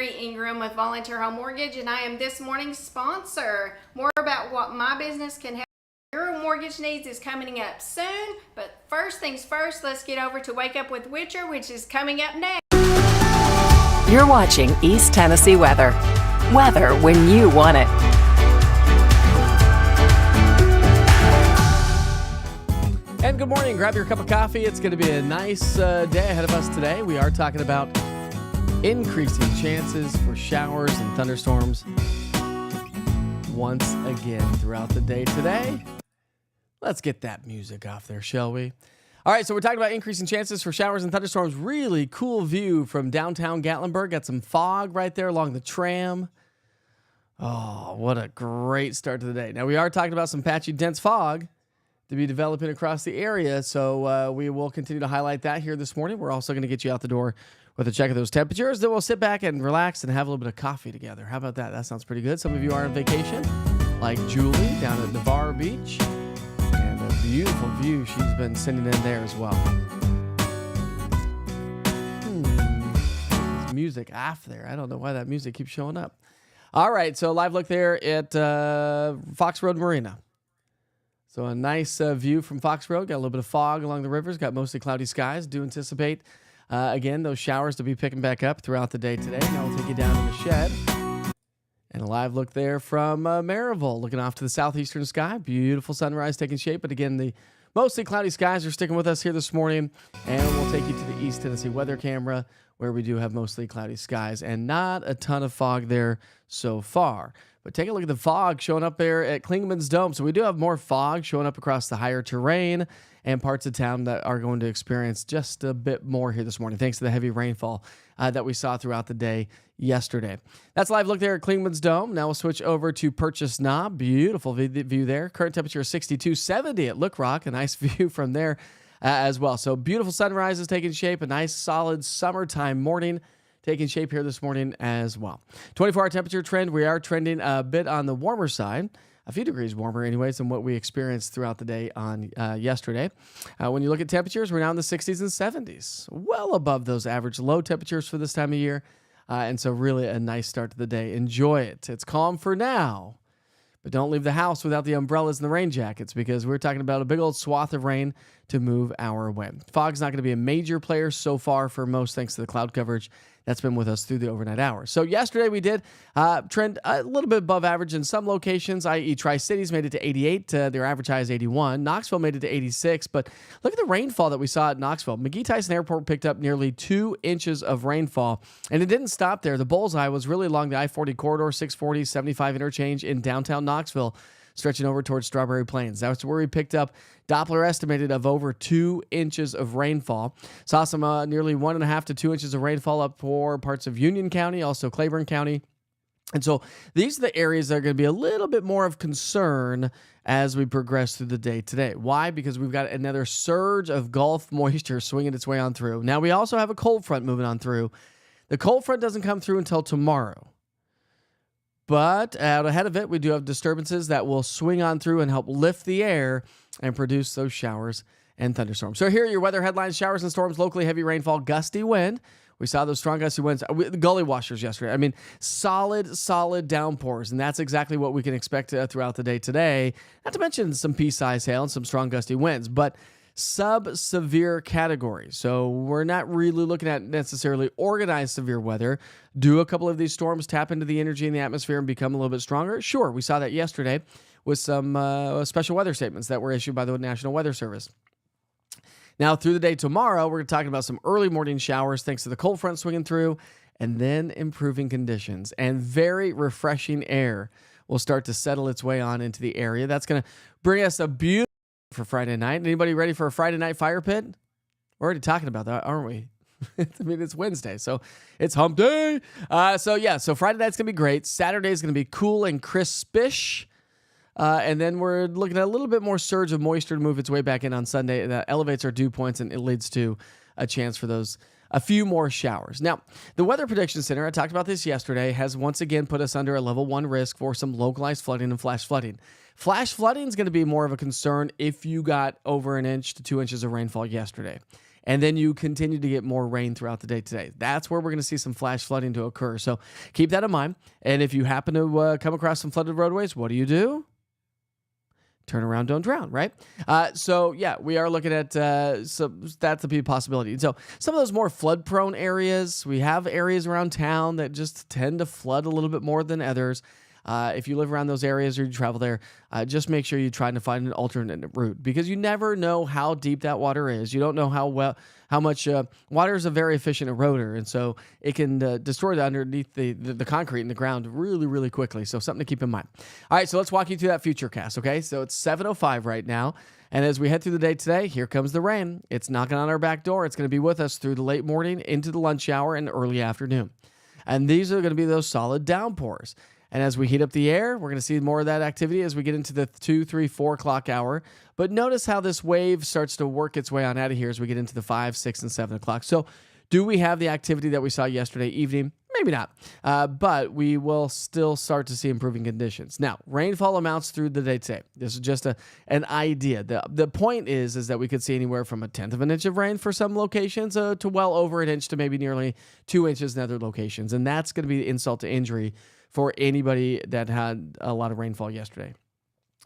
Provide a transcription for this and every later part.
Mary Ingram with Volunteer Home Mortgage, and I am this morning's sponsor. More about what my business can help your mortgage needs is coming up soon, but first things first, let's get over to Wake Up with Witcher, which is coming up next. You're watching East Tennessee Weather. Weather when you want it. And good morning. Grab your cup of coffee. It's going to be a nice day ahead of us today. We are talking about increasing chances for showers and thunderstorms once again throughout the day today. Let's get that music off there, shall we? All right, so we're talking about increasing chances for showers and thunderstorms. Really cool view from downtown Gatlinburg. Got some fog right there along the tram. Oh, what a great start to the day. Now, we are talking about some patchy, dense fog to be developing across the area, so we will continue to highlight that here this morning. We're also going to get you out the door with a check of those temperatures. Then we'll sit back and relax and have a little bit of coffee together. How about that? That sounds pretty good. Some of you are on vacation, like Julie down at Navarre Beach. And a beautiful view she's been sending in there as well. There's music off there. I don't know why that music keeps showing up. All right, so live look there at Fox Road Marina. So a nice view from Fox Road. Got a little bit of fog along the rivers. Got mostly cloudy skies. Do anticipate, again, those showers to be picking back up throughout the day today. Now we'll take you down in the shed. And a live look there from Maryville, looking off to the southeastern sky. Beautiful sunrise taking shape. But again, the mostly cloudy skies are sticking with us here this morning. And we'll take you to the East Tennessee weather camera, where we do have mostly cloudy skies and not a ton of fog there so far. But take a look at the fog showing up there at Klingman's Dome. So we do have more fog showing up across the higher terrain and parts of town that are going to experience just a bit more here this morning, thanks to the heavy rainfall that we saw throughout the day yesterday. That's a live look there at Klingman's Dome. Now we'll switch over to Purchase Knob. Beautiful view there. Current temperature is 62.70 at Look Rock. A nice view from there as well. So beautiful sunrise is taking shape. A nice solid summertime morning taking shape here this morning as well. 24-hour temperature trend, we are trending a bit on the warmer side, a few degrees warmer anyways than what we experienced throughout the day on yesterday. When you look at temperatures, we're now in the 60s and 70s, well above those average low temperatures for this time of year. And so really a nice start to the day. Enjoy it. It's calm for now, but don't leave the house without the umbrellas and the rain jackets, because we're talking about a big old swath of rain to move our way. Fog's not going to be a major player so far for most, thanks to the cloud coverage that's been with us through the overnight hours. So yesterday we did trend a little bit above average in some locations, i.e. Tri-Cities made it to 88. Their average high is 81. Knoxville made it to 86. But look at the rainfall that we saw at Knoxville. McGee-Tyson Airport picked up nearly 2 inches of rainfall. And it didn't stop there. The bullseye was really along the I-40 corridor, 640, 75 interchange in downtown Knoxville, stretching over towards Strawberry Plains. That's where we picked up Doppler estimated of over 2 inches of rainfall. Saw some nearly 1.5 to 2 inches of rainfall up for parts of Union County, also Claiborne County. And so these are the areas that are going to be a little bit more of concern as we progress through the day today. Why? Because we've got another surge of Gulf moisture swinging its way on through. Now, we also have a cold front moving on through. The cold front doesn't come through until tomorrow. But out ahead of it, we do have disturbances that will swing on through and help lift the air and produce those showers and thunderstorms. So here are your weather headlines: showers and storms, locally heavy rainfall, gusty wind. We saw those strong gusty winds, the gully washers yesterday. I mean, solid downpours, and that's exactly what we can expect throughout the day today. Not to mention some pea-sized hail and some strong gusty winds, but sub-severe categories. So we're not really looking at necessarily organized severe weather. Do a couple of these storms tap into the energy in the atmosphere and become a little bit stronger? Sure, we saw that yesterday with some special weather statements that were issued by the National Weather Service. Now, through the day tomorrow, we're talking about some early morning showers thanks to the cold front swinging through, and then improving conditions and very refreshing air will start to settle its way on into the area. That's going to bring us a beautiful for Friday night. Anybody ready for a Friday night fire pit? We're already talking about that, aren't we? I mean, it's Wednesday, so it's hump day. So Friday night's going to be great. Saturday's going to be cool and crispish. And then we're looking at a little bit more surge of moisture to move its way back in on Sunday. That elevates our dew points, and it leads to a chance for a few more showers. Now, the Weather Prediction Center, I talked about this yesterday, has once again put us under a level 1 risk for some localized flooding and flash flooding. Flash flooding is going to be more of a concern if you got over 1 inch to 2 inches of rainfall yesterday. and then you continue to get more rain throughout the day today. That's where we're going to see some flash flooding to occur. So keep that in mind. And if you happen to come across some flooded roadways, what do? Turn around, don't drown, right? We are looking at that's a possibility. So some of those more flood-prone areas, we have areas around town that just tend to flood a little bit more than others. If you live around those areas or you travel there, just make sure you try to find an alternate route, because you never know how deep that water is. You don't know how much water is a very efficient eroder, and so it can destroy underneath the concrete in the ground really, really quickly. So something to keep in mind. All right, so let's walk you through that future cast, okay? So it's 7:05 right now, and as we head through the day today, here comes the rain. It's knocking on our back door. It's going to be with us through the late morning, into the lunch hour, and early afternoon. And these are going to be those solid downpours. And as we heat up the air, we're going to see more of that activity as we get into the 2, 3, 4 o'clock hour. But notice how this wave starts to work its way on out of here as we get into the 5, 6, and 7 o'clock. So do we have the activity that we saw yesterday evening? Maybe not, but we will still start to see improving conditions. Now, rainfall amounts through the day today. This is just an idea. The point is that we could see anywhere from 1/10 of an inch of rain for some locations to well over an inch to maybe nearly 2 inches in other locations. And that's going to be insult to injury for anybody that had a lot of rainfall yesterday.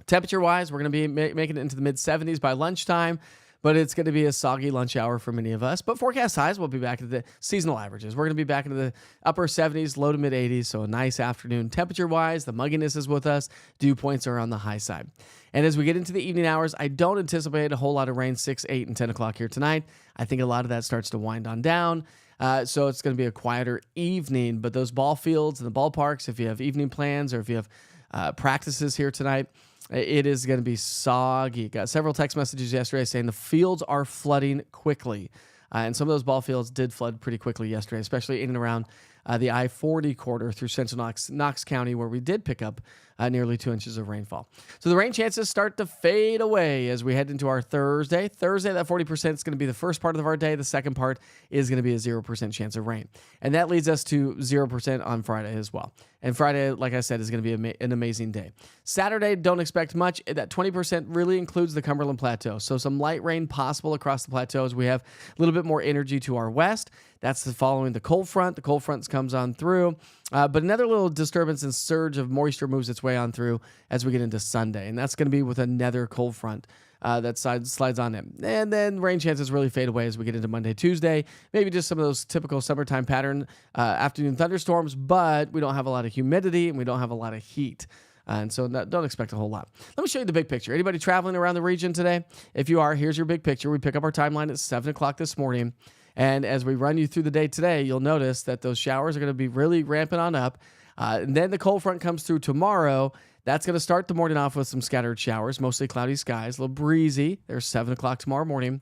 Temperature-wise, we're going to be making it into the mid-70s by lunchtime, but it's going to be a soggy lunch hour for many of us. But forecast highs, we'll be back at the seasonal averages. We're going to be back into the upper 70s, low to mid-80s, so a nice afternoon. Temperature-wise, the mugginess is with us. Dew points are on the high side. And as we get into the evening hours, I don't anticipate a whole lot of rain 6, 8, and 10 o'clock here tonight. I think a lot of that starts to wind on down. So it's going to be a quieter evening, but those ball fields and the ballparks, if you have evening plans or if you have practices here tonight, it is going to be soggy. Got several text messages yesterday saying the fields are flooding quickly. And some of those ball fields did flood pretty quickly yesterday, especially in and around the I-40 corridor through central Knox County, where we did pick up nearly 2 inches of rainfall. So the rain chances start to fade away as we head into our Thursday. Thursday, that 40% is going to be the first part of our day. The second part is going to be a 0% chance of rain. And that leads us to 0% on Friday as well. And Friday, like I said, is going to be an amazing day. Saturday, don't expect much. That 20% really includes the Cumberland Plateau. So some light rain possible across the plateaus. We have a little bit more energy to our west. That's following the cold front. The cold front comes on through. But another little disturbance and surge of moisture moves its way on through as we get into Sunday. And that's going to be with another cold front that slides on in. And then rain chances really fade away as we get into Monday, Tuesday. Maybe just some of those typical summertime pattern afternoon thunderstorms, but we don't have a lot of humidity and we don't have a lot of heat. And so don't expect a whole lot. Let me show you the big picture. Anybody traveling around the region today? If you are, here's your big picture. We pick up our timeline at 7 o'clock this morning. And as we run you through the day today, you'll notice that those showers are going to be really ramping on up. And then the cold front comes through tomorrow. That's going to start the morning off with some scattered showers, mostly cloudy skies, a little breezy. There's 7 o'clock tomorrow morning.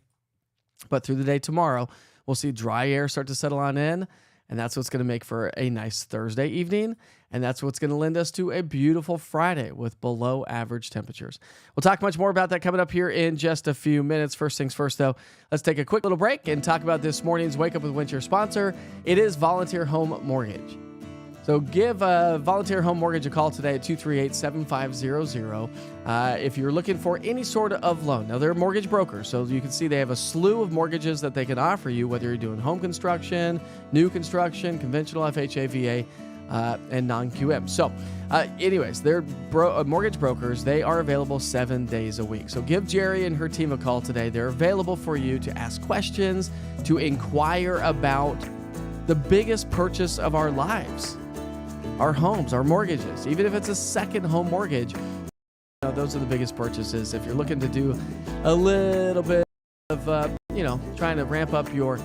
But through the day tomorrow, we'll see dry air start to settle on in. And that's what's going to make for a nice Thursday evening. And that's what's going to lend us to a beautiful Friday with below average temperatures. We'll talk much more about that coming up here in just a few minutes. First things first, though, let's take a quick little break and talk about this morning's Wake Up with Winter sponsor. It is Volunteer Home Mortgage. So give Volunteer Home Mortgage a call today at 238-7500 if you're looking for any sort of loan. Now, they're mortgage brokers, so you can see they have a slew of mortgages that they can offer you, whether you're doing home construction, new construction, conventional FHA, VA, and non-QM. So anyways, they're mortgage brokers. They are available 7 days a week. So give Jerry and her team a call today. They're available for you to ask questions, to inquire about the biggest purchase of our lives. Our homes, our mortgages, even if it's a second home mortgage, those are the biggest purchases. If you're looking to do a little bit of, trying to ramp up your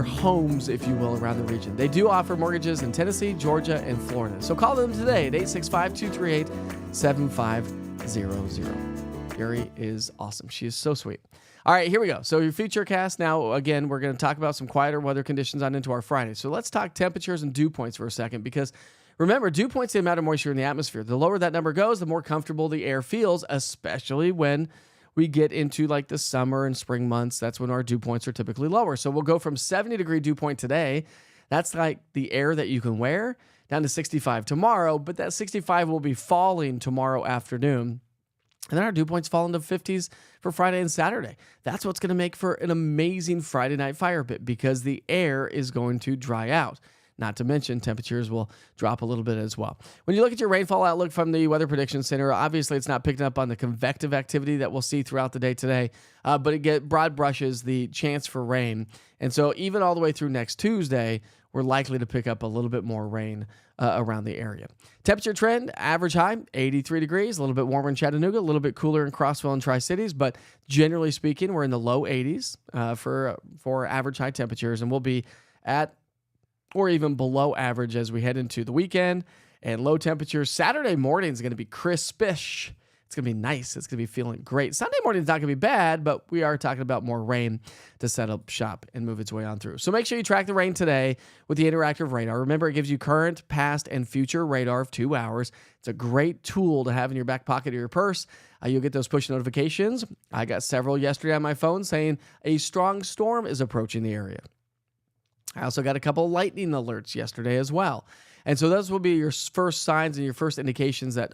homes, if you will, around the region. They do offer mortgages in Tennessee, Georgia, and Florida. So call them today at 865-238-7500. Gary is awesome. She is so sweet. All right, here we go. So your future cast. Now, again, we're going to talk about some quieter weather conditions on into our Friday. So let's talk temperatures and dew points for a second, because remember, dew points the amount of moisture in the atmosphere. The lower that number goes, the more comfortable the air feels, especially when we get into like the summer and spring months. That's when our dew points are typically lower. So we'll go from 70-degree dew point today. That's like the air that you can wear, down to 65 tomorrow, but that 65 will be falling tomorrow afternoon. And then our dew points fall into 50s for Friday and Saturday. That's what's going to make for an amazing Friday night fire pit because the air is going to dry out. Not to mention temperatures will drop a little bit as well. When you look at your rainfall outlook from the Weather Prediction Center, obviously it's not picking up on the convective activity that we'll see throughout the day today, but it broad brushes the chance for rain. And so even all the way through next Tuesday, we're likely to pick up a little bit more rain around the area. Temperature trend, average high, 83 degrees, a little bit warmer in Chattanooga, a little bit cooler in Crossville and Tri-Cities, but generally speaking, we're in the low 80s for average high temperatures, and we'll be at or even below average as we head into the weekend. And low temperatures, Saturday morning is going to be crispish. It's going to be nice. It's going to be feeling great. Sunday morning is not going to be bad, but we are talking about more rain to set up shop and move its way on through. So make sure you track the rain today with the interactive radar. Remember, it gives you current, past, and future radar of 2 hours. It's a great tool to have in your back pocket or your purse. You'll get those push notifications. I got several yesterday on my phone saying a strong storm is approaching the area. I also got a couple lightning alerts yesterday as well. And so those will be your first signs and your first indications that,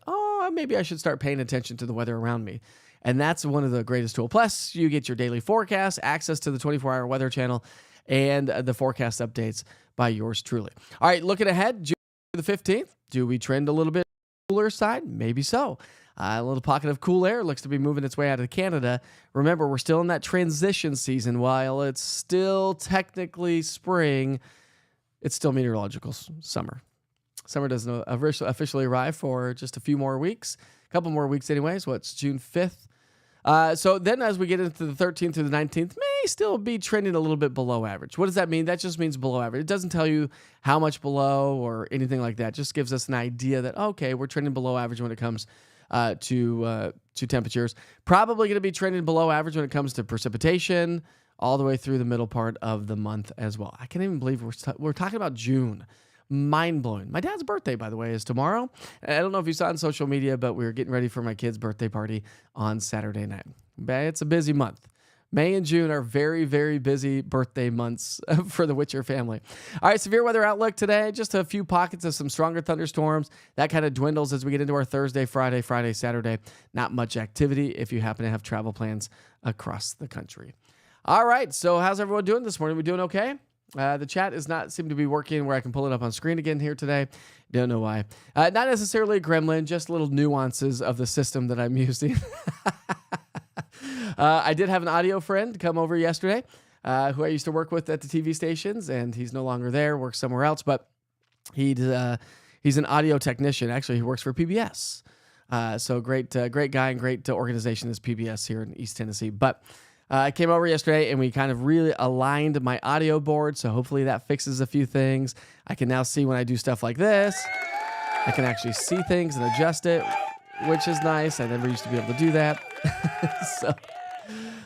maybe I should start paying attention to the weather around me. And that's one of the greatest tools. Plus, you get your daily forecast, access to the 24-hour weather channel, and the forecast updates by yours truly. All right, looking ahead, June the 15th, do we trend a little bit cooler side? Maybe so. A little pocket of cool air looks to be moving its way out of Canada. Remember, we're still in that transition season. While it's still technically spring, it's still meteorological summer. Summer doesn't officially arrive for just a few more weeks. A couple more weeks anyways. It's June 5th. So then as we get into the 13th through the 19th, may still be trending a little bit below average. What does that mean? That just means below average. It doesn't tell you how much below or anything like that. It just gives us an idea that, okay, we're trending below average when it comes to temperatures. Probably going to be trending below average when it comes to precipitation all the way through the middle part of the month as well. I can't even believe we're talking about June. Mind-blowing. My dad's birthday, by the way, is tomorrow. I don't know if you saw on social media, but we were getting ready for my kid's birthday party on Saturday night. It's a busy month. May and June are very, very busy birthday months for the Witcher family. All right, severe weather outlook today. Just a few pockets of some stronger thunderstorms. That kind of dwindles as we get into our Thursday, Friday, Saturday. Not much activity if you happen to have travel plans across the country. All right, so how's everyone doing this morning? We doing okay? The chat is not seem to be working where I can pull it up on screen again here today. Don't know why. Not necessarily a gremlin, just little nuances of the system that I'm using. I did have an audio friend come over yesterday who I used to work with at the TV stations, and he's no longer there, works somewhere else, but he's an audio technician. Actually, he works for PBS. So great guy and great organization is PBS here in East Tennessee. But I came over yesterday and we kind of really aligned my audio board. So hopefully that fixes a few things. I can now see when I do stuff like this. I can actually see things and adjust it, which is nice. I never used to be able to do that. So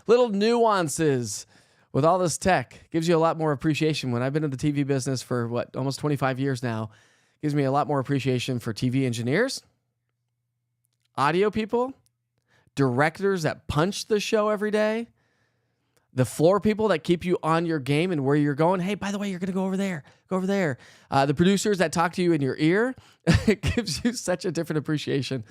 little nuances with all this tech gives you a lot more appreciation. When I've been in the TV business for almost 25 years now, gives me a lot more appreciation for TV engineers, audio people, directors that punch the show every day, the floor people that keep you on your game and where you're going. Hey, by the way, you're going to go over there. Go over there. The producers that talk to you in your ear. It gives you such a different appreciation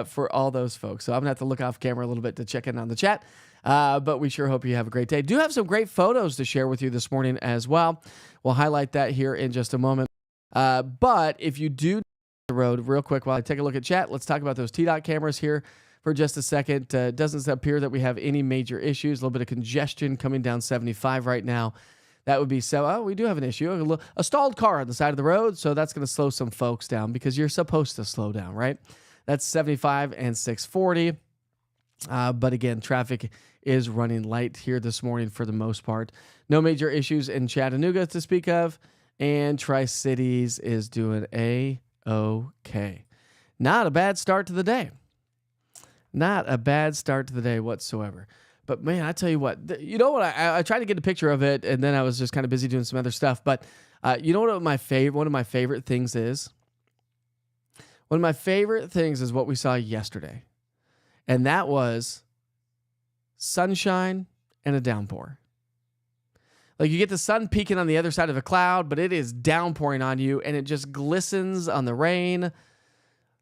for all those folks. So I'm going to have to look off camera a little bit to check in on the chat. But we sure hope you have a great day. Do have some great photos to share with you this morning as well. We'll highlight that here in just a moment. But if you do the road real quick while I take a look at chat, let's talk about those TDOT cameras here for just a second. Doesn't appear that we have any major issues. A little bit of congestion coming down 75 right now. That would be we do have an issue. A stalled car on the side of the road, so that's going to slow some folks down because you're supposed to slow down, right? That's 75 and 640. But again, traffic is running light here this morning for the most part. No major issues in Chattanooga to speak of, and Tri-Cities is doing A-OK. Not a bad start to the day. Not a bad start to the day whatsoever. But man, I tell you what, you know what? I tried to get a picture of it, and then I was just kind of busy doing some other stuff. But you know what one of my favorite things is? One of my favorite things is what we saw yesterday. And that was sunshine and a downpour. Like you get the sun peeking on the other side of a cloud, but it is downpouring on you, and it just glistens on the rain.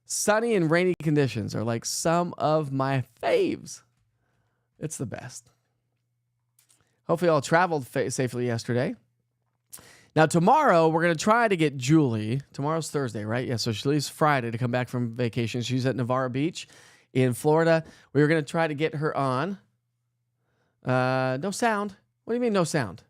Sunny and rainy conditions are like some of my faves. It's the best. Hopefully all traveled safely yesterday. Now tomorrow we're going to try to get Julie. Tomorrow's Thursday, right? Yeah, so she leaves Friday to come back from vacation. She's at Navarro Beach in Florida. We were going to try to get her on. No sound. What do you mean no sound?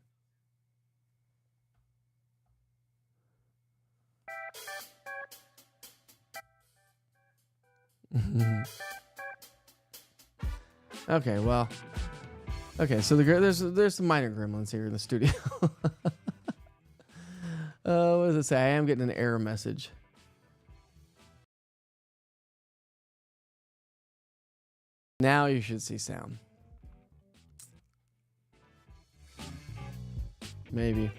Okay, well. Okay, so there's some minor gremlins here in the studio. What does it say? I am getting an error message. Now you should see sound. Maybe.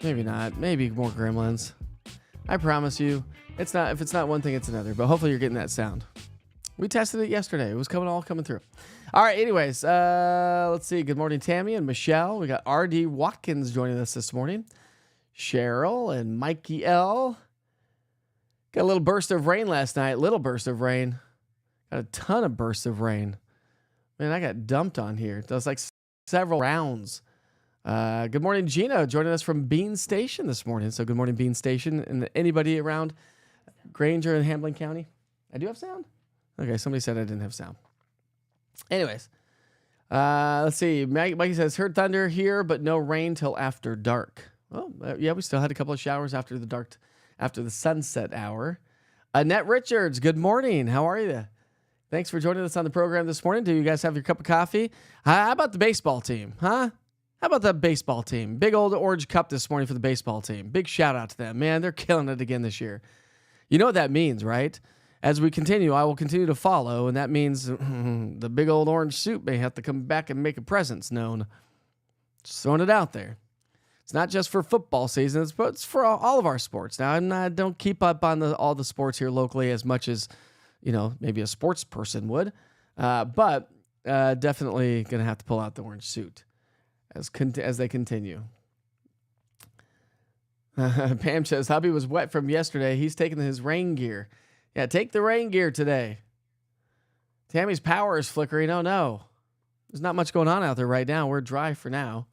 Maybe not. Maybe more gremlins. I promise you. It's not. If it's not one thing, it's another. But hopefully you're getting that sound. We tested it yesterday. It was all coming through. All right. Anyways, let's see. Good morning, Tammy and Michelle. We got R.D. Watkins joining us this morning. Cheryl and Mikey L. Got a little burst of rain last night. Little burst of rain. Got a ton of bursts of rain. Man, I got dumped on here. That was like several rounds. Good morning, Gina, joining us from Bean Station this morning. So good morning, Bean Station. And anybody around Granger and Hamlin County? I do have sound? Okay, somebody said I didn't have sound. Anyways, let's see. Mikey says, heard thunder here, but no rain till after dark. Well, yeah, we still had a couple of showers after the sunset hour. Annette Richards, good morning. How are you? Thanks for joining us on the program this morning. Do you guys have your cup of coffee? How about the baseball team, huh? How about the baseball team? Big old orange cup this morning for the baseball team. Big shout out to them. Man, they're killing it again this year. You know what that means, right? As we continue, I will continue to follow, and that means the big old orange suit may have to come back and make a presence known. Just throwing it out there. It's not just for football season, it's for all of our sports. Now, I don't keep up on all the sports here locally as much as, maybe a sports person would, but definitely going to have to pull out the orange suit as they continue. Pam says, hubby was wet from yesterday. He's taking his rain gear. Yeah, take the rain gear today. Tammy's power is flickering. Oh, no. There's not much going on out there right now. We're dry for now.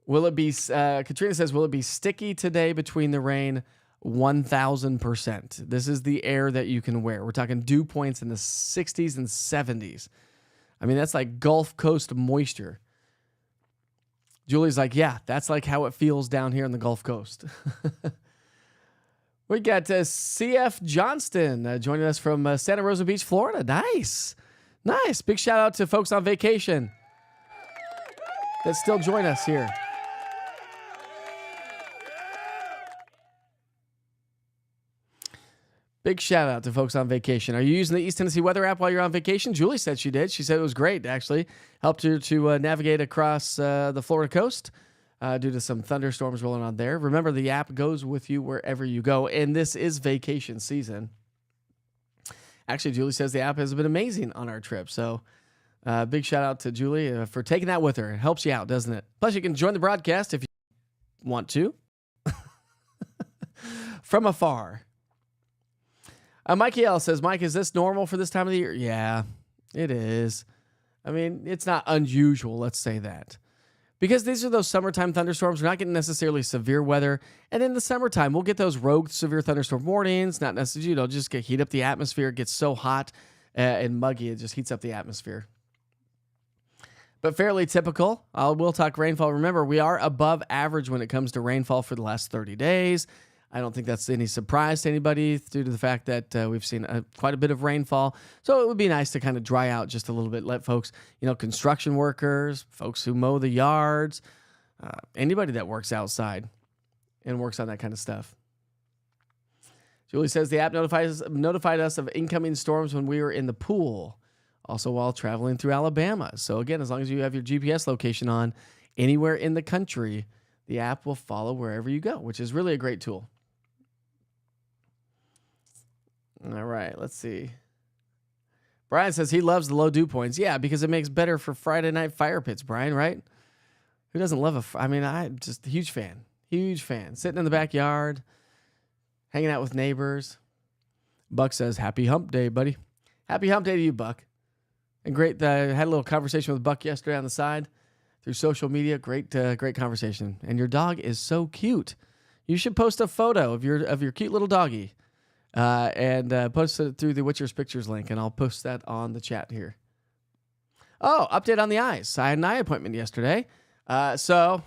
Will it be, Katrina says, will it be sticky today between the rain? 1,000%. This is the air that you can wear. We're talking dew points in the 60s and 70s. I mean, that's like Gulf Coast moisture. Julie's like, yeah, that's like how it feels down here in the Gulf Coast. We got CF Johnston joining us from Santa Rosa Beach, Florida. Nice. Nice. Big shout out to folks on vacation that still join us here. Big shout out to folks on vacation. Are you using the East Tennessee Weather app while you're on vacation? Julie said she did. She said it was great, actually. Helped her to navigate across the Florida coast due to some thunderstorms rolling on there. Remember, the app goes with you wherever you go, and this is vacation season. Actually, Julie says the app has been amazing on our trip. So big shout out to Julie for taking that with her. It helps you out, doesn't it? Plus, you can join the broadcast if you want to from afar. Mikey L says, Mike, is this normal for this time of the year? Yeah, it is. I mean, it's not unusual, let's say that. Because these are those summertime thunderstorms. We're not getting necessarily severe weather. And in the summertime, we'll get those rogue severe thunderstorm warnings. Not necessarily, just heat up the atmosphere. It gets so hot and muggy, it just heats up the atmosphere. But fairly typical. We'll talk rainfall. Remember, we are above average when it comes to rainfall for the last 30 days. I don't think that's any surprise to anybody due to the fact that we've seen quite a bit of rainfall. So it would be nice to kind of dry out just a little bit. Let folks, construction workers, folks who mow the yards, anybody that works outside and works on that kind of stuff. Julie says the app notified us of incoming storms when we were in the pool, also while traveling through Alabama. So again, as long as you have your GPS location on anywhere in the country, the app will follow wherever you go, which is really a great tool. All right, let's see. Brian says he loves the low dew points. Yeah, because it makes better for Friday night fire pits, Brian, right? Who doesn't love I'm just a huge fan. Huge fan. Sitting in the backyard, hanging out with neighbors. Buck says, happy hump day, buddy. Happy hump day to you, Buck. And great, I had a little conversation with Buck yesterday on the side through social media. Great conversation. And your dog is so cute. You should post a photo of your cute little doggy and post it through the What's Yours Pictures link, and I'll post that on the chat here. Oh, update on the eyes. I had an eye appointment yesterday. So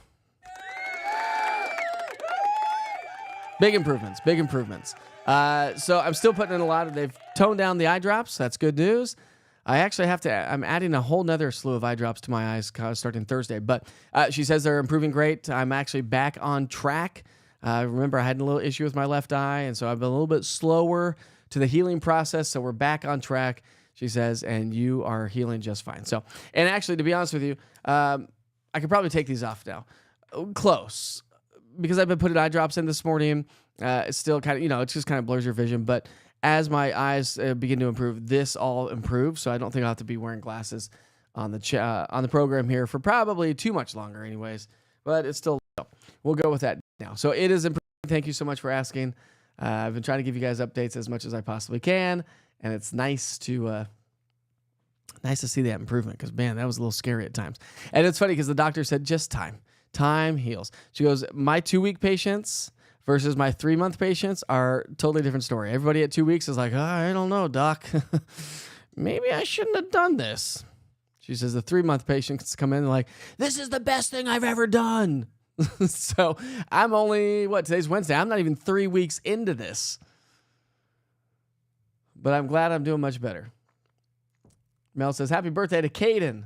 big improvements. So I'm still putting in they've toned down the eye drops. That's good news. I actually I'm adding a whole nother slew of eye drops to my eyes starting Thursday. But she says they're improving great. I'm actually back on track. Remember, I had a little issue with my left eye, and so I've been a little bit slower to the healing process. So we're back on track, she says, and you are healing just fine. So, and actually, to be honest with you, I could probably take these off now. Close. Because I've been putting eye drops in this morning. It's still kind of, it just kind of blurs your vision. But as my eyes begin to improve, this all improves. So I don't think I'll have to be wearing glasses on the program here for probably too much longer anyways. But it's still, we'll go with that now. So it is improving. Thank you so much for asking. I've been trying to give you guys updates as much as I possibly can. And it's nice to see that improvement because, man, that was a little scary at times. And it's funny because the doctor said just time. Time heals. She goes, my 2-week patients versus my 3-month patients are totally different story. Everybody at 2 weeks is like, I don't know, doc. Maybe I shouldn't have done this. She says the 3-month patients come in and like, this is the best thing I've ever done. So I'm only, today's Wednesday. I'm not even 3 weeks into this. But I'm glad I'm doing much better. Mel says, happy birthday to Caden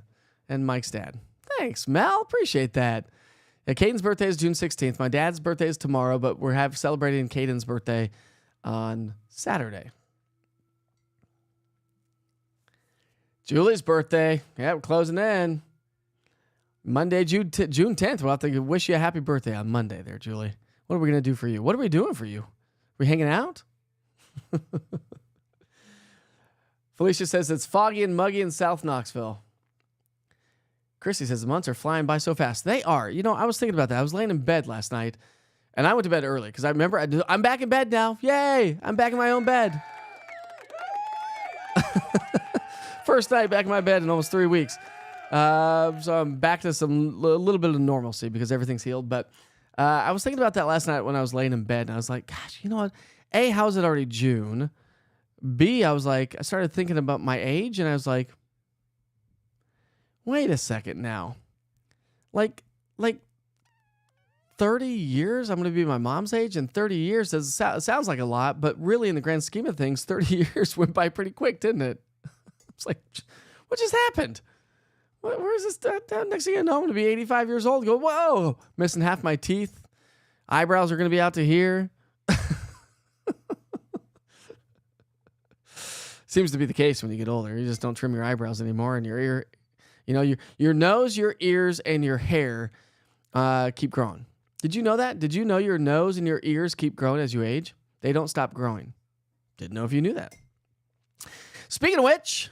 and Mike's dad. Thanks, Mel. Appreciate that. Yeah, Caden's birthday is June 16th. My dad's birthday is tomorrow, but we're celebrating Caden's birthday on Saturday. Julie's birthday. Yeah, we're closing in. Monday, June 10th. We'll have to wish you a happy birthday on Monday there, Julie. What are we going to do for you? What are we doing for you? We hanging out? Felicia says it's foggy and muggy in South Knoxville. Chrissy says the months are flying by so fast. They are. I was thinking about that. I was laying in bed last night, and I went to bed early because I remember I'm back in bed now. Yay! I'm back in my own bed. First night back in my bed in almost 3 weeks. So I'm back to a little bit of normalcy because everything's healed. But I was thinking about that last night when I was laying in bed, and I was like, gosh, you know what? A, how is it already June? B, I started thinking about my age, and I was like, wait a second now. Like 30 years, I'm going to be my mom's age, and 30 years sounds like a lot, but really in the grand scheme of things, 30 years went by pretty quick, didn't it? It's like, what just happened? Where is this? Next thing I know, I'm going to be 85 years old. Go, whoa, missing half my teeth. Eyebrows are going to be out to here. Seems to be the case when you get older. You just don't trim your eyebrows anymore, and your ear, your nose, your ears, and your hair keep growing. Did you know that? Did you know your nose and your ears keep growing as you age? They don't stop growing. Didn't know if you knew that. Speaking of which,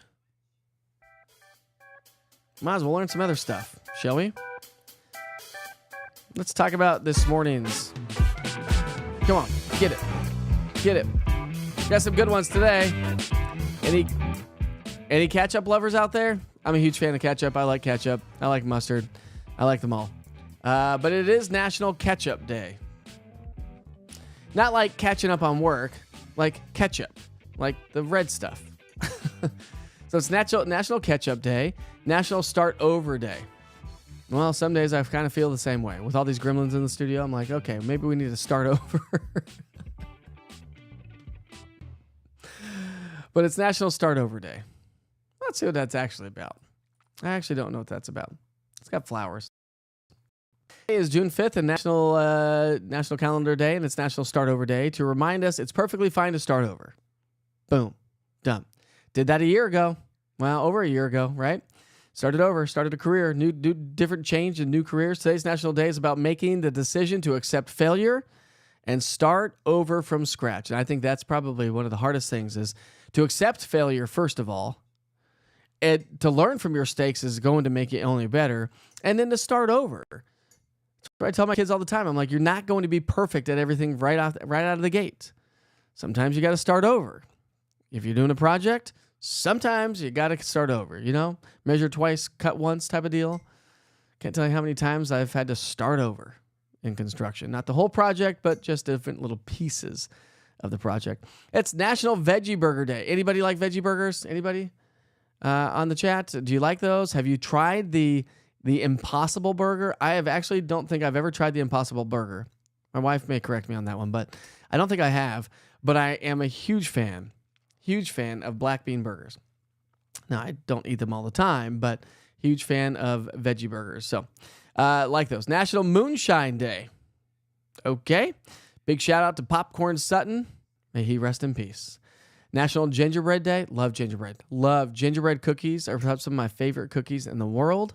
might as well learn some other stuff, shall we? Let's talk about this morning's. Come on, get it. Got some good ones today. Any ketchup lovers out there? I'm a huge fan of ketchup. I like ketchup. I like mustard. I like them all. But it is National Ketchup Day. Not like catching up on work, like ketchup, like the red stuff. So it's National Ketchup Day, National Start Over Day. Well, some days I kind of feel the same way. With all these gremlins in the studio, I'm like, okay, maybe we need to start over. But it's National Start Over Day. Let's see what that's actually about. I actually don't know what that's about. It's got flowers. Today is June 5th and National Calendar Day, and it's National Start Over Day to remind us it's perfectly fine to start over. Boom. Done. Did that a year ago. Well, over a year ago, right? Started over, started a career, new different change and new careers. Today's National Day is about making the decision to accept failure and start over from scratch. And I think that's probably one of the hardest things is to accept failure, first of all, and to learn from your mistakes is going to make it only better, and then to start over. That's what I tell my kids all the time. I'm like, you're not going to be perfect at everything right out of the gate. sometimes you got to start over. If you're doing a project, sometimes you got to start over, measure twice, cut once type of deal. Can't tell you how many times I've had to start over in construction. Not the whole project, but just different little pieces of the project. It's National Veggie Burger Day. Anybody like veggie burgers? Anybody on the chat? Do you like those? Have you tried the Impossible Burger? I don't think I've ever tried the Impossible Burger. My wife may correct me on that one, but I don't think I have. But I am a huge fan of black bean burgers. Now, I don't eat them all the time, but huge fan of veggie burgers. So, like those. National Moonshine Day. Okay. Big shout out to Popcorn Sutton. May he rest in peace. National Gingerbread Day. Love gingerbread. Love gingerbread cookies. Are perhaps some of my favorite cookies in the world.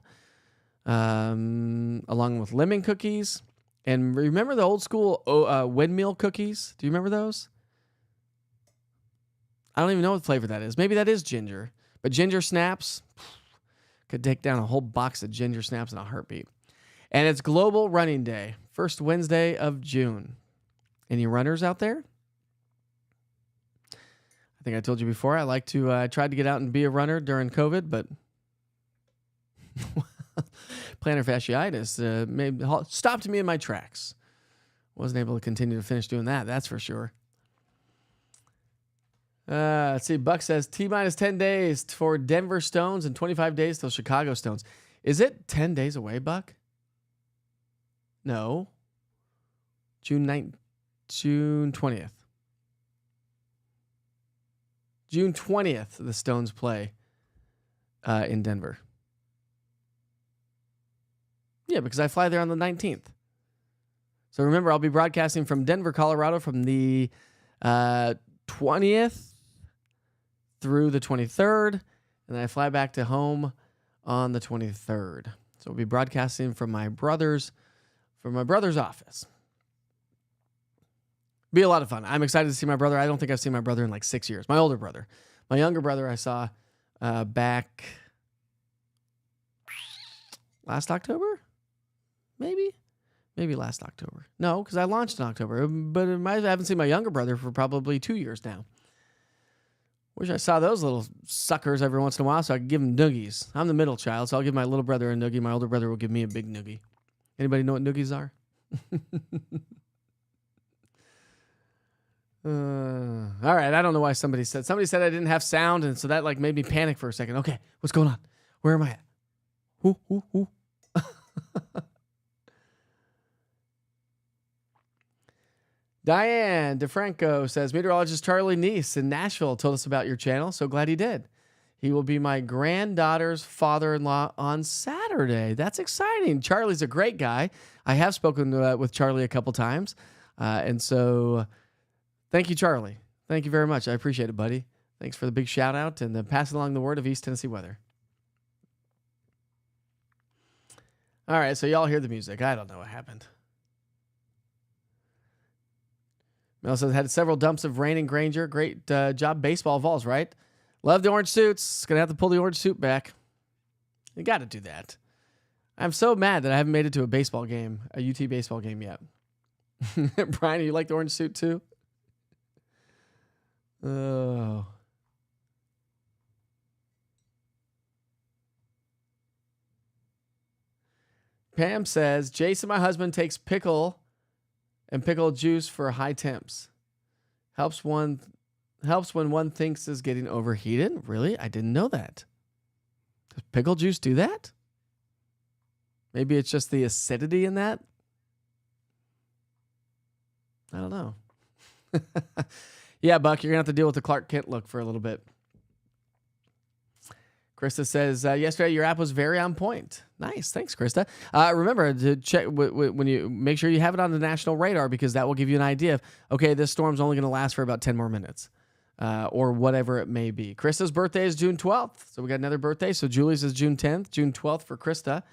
Along with lemon cookies. And remember the old school windmill cookies? Do you remember those? I don't even know what flavor that is. Maybe that is ginger. But ginger snaps, could take down a whole box of ginger snaps in a heartbeat. And it's Global Running Day, first Wednesday of June. Any runners out there? I think I told you before, I like to try to get out and be a runner during COVID, but plantar fasciitis stopped me in my tracks. Wasn't able to continue to finish doing that, that's for sure. Let's see. Buck says T-minus 10 days for Denver Stones and 25 days till Chicago Stones. Is it 10 days away, Buck? No. June 20th. June 20th, the Stones play in Denver. Yeah, because I fly there on the 19th. So remember, I'll be broadcasting from Denver, Colorado from the 20th through the 23rd, and then I fly back to home on the 23rd. So we'll be broadcasting from my brother's office. Be a lot of fun. I'm excited to see my brother. I don't think I've seen my brother in like 6 years. My older brother. My younger brother I saw back last October? Maybe last October. No, because I launched in October. But I haven't seen my younger brother for probably 2 years now. Wish I saw those little suckers every once in a while so I could give them noogies. I'm the middle child, so I'll give my little brother a noogie. My older brother will give me a big noogie. Anybody know what noogies are? All right, I don't know why somebody said I didn't have sound, and so that like made me panic for a second. Okay, what's going on? Where am I at? Who? Diane DeFranco says, meteorologist Charlie Neese in Nashville told us about your channel. So glad he did. He will be my granddaughter's father-in-law on Saturday. That's exciting. Charlie's a great guy. I have spoken with Charlie a couple times. And so thank you, Charlie. Thank you very much. I appreciate it, buddy. Thanks for the big shout out and passing along the word of East Tennessee weather. All right, so y'all hear the music. I don't know what happened. Mel says, had several dumps of rain in Granger. Great job, baseball Vols, right? Love the orange suits. Gonna have to pull the orange suit back. You got to do that. I'm so mad that I haven't made it to a baseball game, a UT baseball game yet. Brian, you like the orange suit too? Oh. Pam says, Jason, my husband, takes pickle juice for high temps. Helps when one thinks is getting overheated. Really? I didn't know that. Does pickle juice do that? Maybe it's just the acidity in that. I don't know. Yeah, Buck, you're going to have to deal with the Clark Kent look for a little bit. Krista says, yesterday your app was very on point. Nice. Thanks, Krista. Remember to check when you make sure you have it on the national radar, because that will give you an idea of, okay, this storm's only going to last for about 10 more minutes or whatever it may be. Krista's birthday is June 12th. So we got another birthday. So Julie's is June 10th, June 12th for Krista.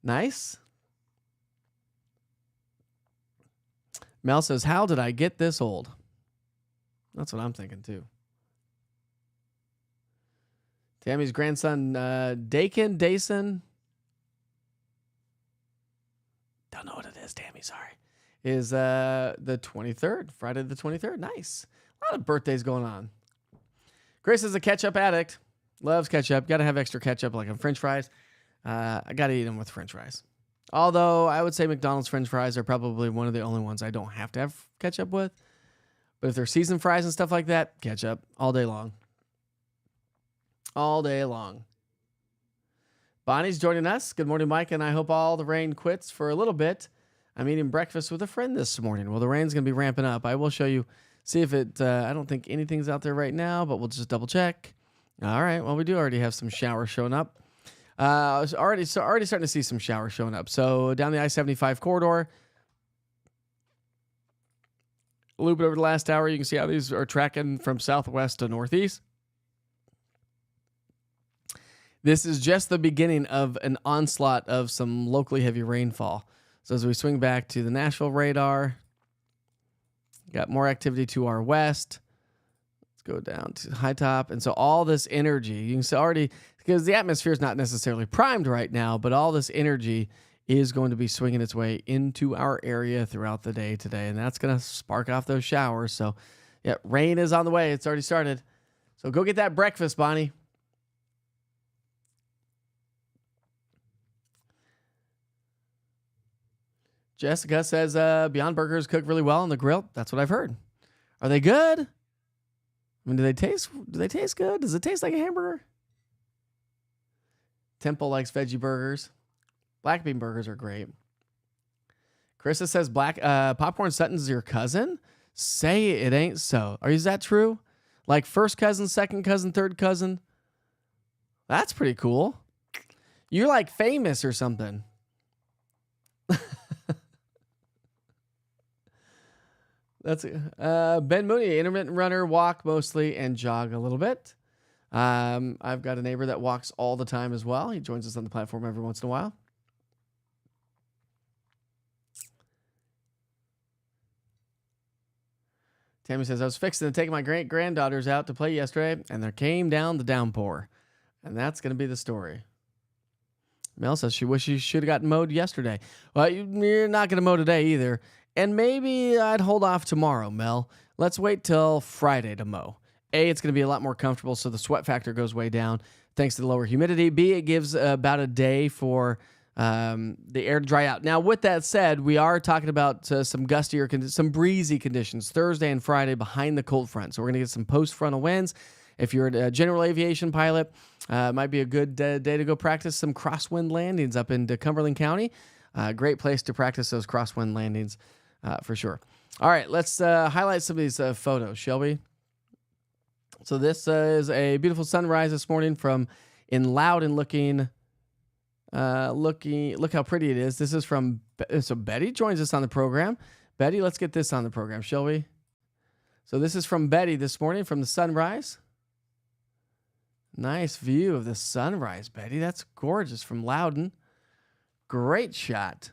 Nice. Mel says, how did I get this old? That's what I'm thinking too. Tammy's grandson, Dason. Don't know what it is, Tammy, sorry. Is the 23rd, Friday the 23rd. Nice. A lot of birthdays going on. Grace is a ketchup addict. Loves ketchup. Got to have extra ketchup like on French fries. I got to eat them with French fries. Although I would say McDonald's French fries are probably one of the only ones I don't have to have ketchup with. But if they're seasoned fries and stuff like that, ketchup all day long. All day long. Bonnie's joining us. Good morning, Mike, and I hope all the rain quits for a little bit. I'm eating breakfast with a friend this morning. Well, the rain's going to be ramping up. I will show you, see if it, I don't think anything's out there right now, but we'll just double check. All right, well, we do already have some showers showing up. Already starting to see some showers showing up. So down the I-75 corridor, a little bit over the last hour, you can see how these are tracking from southwest to northeast. This is just the beginning of an onslaught of some locally heavy rainfall. So as we swing back to the Nashville radar, got more activity to our west. Let's go down to high top. And so all this energy, you can see already, because the atmosphere is not necessarily primed right now, but all this energy is going to be swinging its way into our area throughout the day today. And that's going to spark off those showers. So yeah, rain is on the way. It's already started. So go get that breakfast, Bonnie. Jessica says Beyond Burgers cook really well on the grill. That's what I've heard. Are they good? I mean, do they taste good? Does it taste like a hamburger? Temple likes veggie burgers. Black bean burgers are great. Carissa says Popcorn Sutton's your cousin. Say it ain't so. Is that true? Like first cousin, second cousin, third cousin? That's pretty cool. You're like famous or something. That's Ben Mooney, intermittent runner, walk mostly and jog a little bit. I've got a neighbor that walks all the time as well. He joins us on the platform every once in a while. Tammy says, I was fixing to take my great-granddaughters out to play yesterday, and there came down the downpour. And that's going to be the story. Mel says she wishes she should have gotten mowed yesterday. Well, you're not going to mow today either. And maybe I'd hold off tomorrow, Mel. Let's wait till Friday to mow. A, it's going to be a lot more comfortable, so the sweat factor goes way down thanks to the lower humidity. B, it gives about a day for the air to dry out. Now, with that said, we are talking about some gustier, some breezy conditions Thursday and Friday behind the cold front. So we're going to get some post-frontal winds. If you're a general aviation pilot, it might be a good day to go practice some crosswind landings up into Cumberland County. Great place to practice those crosswind landings for sure. All right, let's highlight some of these photos, shall we? So this is a beautiful sunrise this morning from in Loudon looking. Look how pretty it is. This is from, so Betty joins us on the program. Betty, let's get this on the program, shall we? So this is from Betty this morning from the sunrise. Nice view of the sunrise, Betty. That's gorgeous from Loudon. Great shot.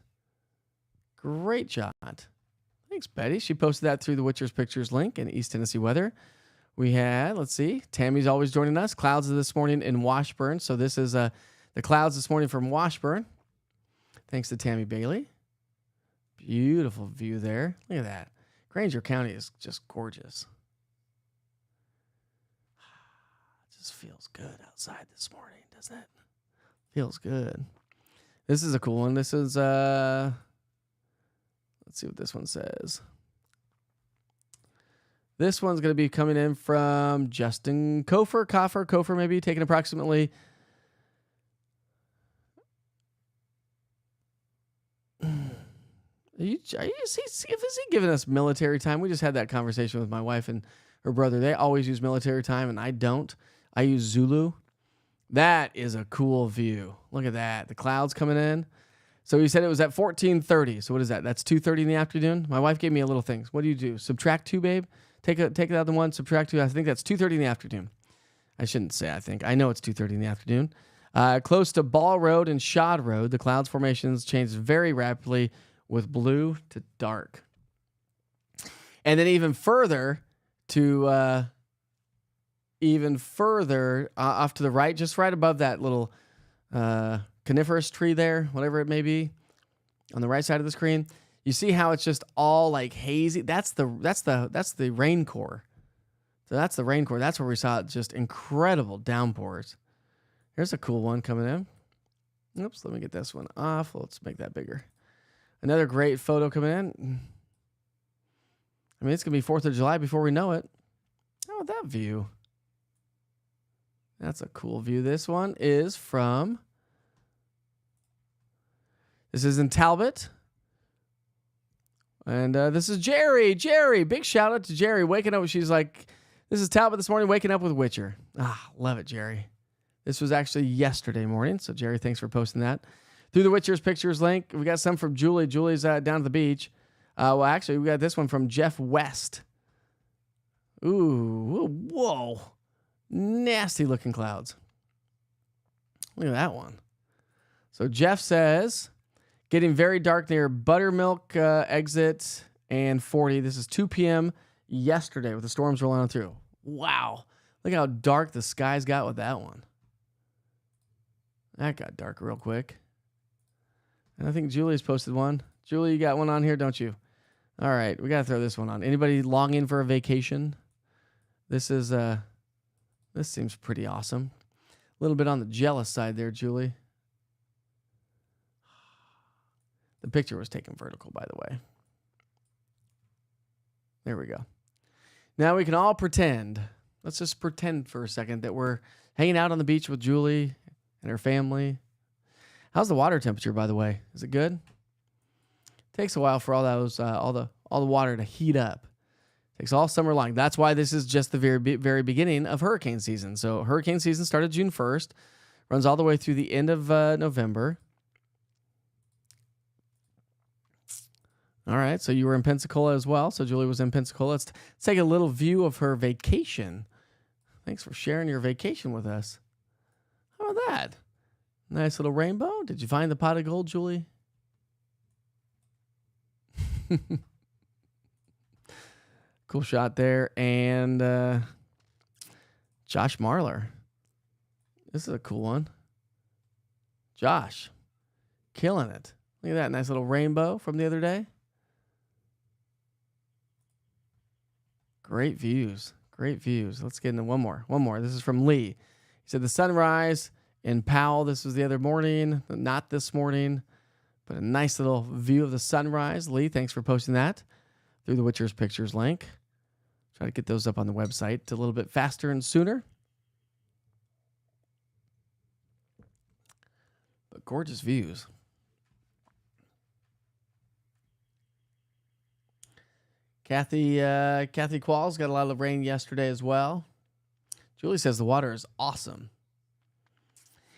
Great shot. Thanks, Betty. She posted that through the Witcher's Pictures link in East Tennessee weather. We had, let's see, Tammy's always joining us. Clouds this morning in Washburn. So this is the clouds this morning from Washburn. Thanks to Tammy Bailey. Beautiful view there. Look at that. Granger County is just gorgeous. It just feels good outside this morning, doesn't it? Feels good. This is a cool one. This is, let's see what this one says. This one's going to be coming in from Justin Kofer maybe, taking approximately... Is he giving us military time? We just had that conversation with my wife and her brother. They always use military time, and I don't. I use Zulu. That is a cool view. Look at that. The clouds coming in. So he said it was at 14:30. So what is that? That's 2:30 in the afternoon? My wife gave me a little thing. What do you do? Subtract 2, babe? Take it out the 1, subtract 2. I think that's 2:30 in the afternoon. I shouldn't say I think. I know it's 2:30 in the afternoon. Close to Ball Road and Shod Road, the clouds formations changed very rapidly with blue to dark. And then even further off to the right, just right above that little coniferous tree there, whatever it may be, on the right side of the screen, you see how it's just all like hazy. That's the rain core. So that's the rain core. That's where we saw just incredible downpours. Here's a cool one coming in. Oops, let me get this one off. Let's make that bigger. Another great photo coming in. I mean, it's going to be 4th of July before we know it. How about that view? That's a cool view. This one is from... This is in Talbot. And this is Jerry. Jerry, big shout out to Jerry. Waking up, she's like, this is Talbot this morning, waking up with Witcher. Love it, Jerry. This was actually yesterday morning. So, Jerry, thanks for posting that. Through the Witcher's Pictures link, we got some from Julie. Julie's down at the beach. Well, actually, we got this one from Jeff West. Ooh, whoa. Nasty looking clouds. Look at that one. So, Jeff says... Getting very dark near Buttermilk exit and 40. This is 2 p.m. yesterday with the storms rolling on through. Wow. Look how dark the skies got with that one. That got dark real quick. And I think Julie's posted one. Julie, you got one on here, don't you? All right. We got to throw this one on. Anybody longing for a vacation? This is, this seems pretty awesome. A little bit on the jealous side there, Julie. The picture was taken vertical, by the way. There we go. Now we can all pretend. Let's just pretend for a second that we're hanging out on the beach with Julie and her family. How's the water temperature, by the way? Is it good? Takes a while for all those all the water to heat up. Takes all summer long. That's why this is just the very beginning of hurricane season. So hurricane season started June 1st, runs all the way through the end of November. All right, so you were in Pensacola as well. So Julie was in Pensacola. Let's take a little view of her vacation. Thanks for sharing your vacation with us. How about that? Nice little rainbow. Did you find the pot of gold, Julie? Cool shot there. And Josh Marler. This is a cool one. Josh, killing it. Look at that nice little rainbow from the other day. Great views. Great views. Let's get into one more. This is from Lee. He said the sunrise in Powell. This was the other morning. Not this morning, but a nice little view of the sunrise. Lee, thanks for posting that through the Witcher's Pictures link. Try to get those up on the website a little bit faster and sooner. But gorgeous views. Kathy Qualls got a lot of rain yesterday as well. Julie says the water is awesome.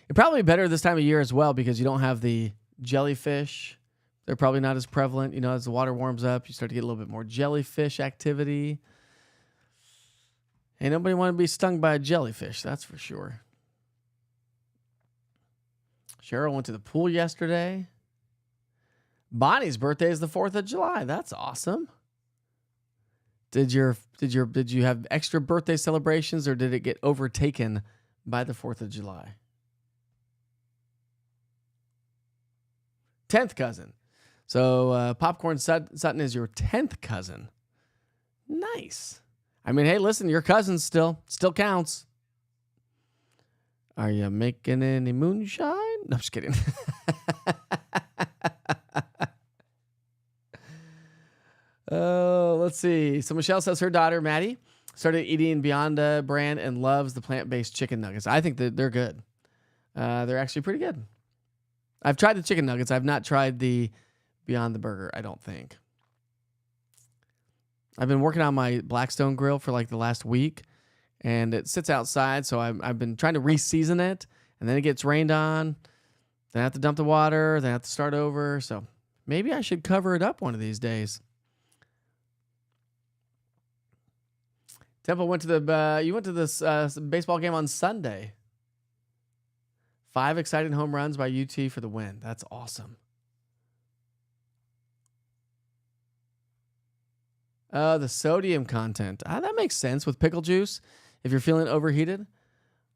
It'd probably be better this time of year as well because you don't have the jellyfish. They're probably not as prevalent. You know, as the water warms up, you start to get a little bit more jellyfish activity. Ain't nobody want to be stung by a jellyfish, that's for sure. Cheryl went to the pool yesterday. Bonnie's birthday is the 4th of July. That's awesome. Did you have extra birthday celebrations or did it get overtaken by the 4th of July? 10th cousin. So Popcorn Sutton is your 10th cousin. Nice. I mean, hey, listen, your cousin still counts. Are you making any moonshine? No, I'm just kidding. Oh, let's see. So Michelle says her daughter, Maddie, started eating Beyond brand and loves the plant-based chicken nuggets. I think that they're good. They're actually pretty good. I've tried the chicken nuggets. I've not tried the Beyond the burger, I don't think. I've been working on my Blackstone grill for like the last week, and it sits outside, so I've been trying to re-season it, and then it gets rained on. Then I have to dump the water. Then I have to start over. So maybe I should cover it up one of these days. Temple went to you went to this baseball game on Sunday. 5 exciting home runs by UT for the win. That's awesome. The sodium content. That makes sense with pickle juice. If you're feeling overheated.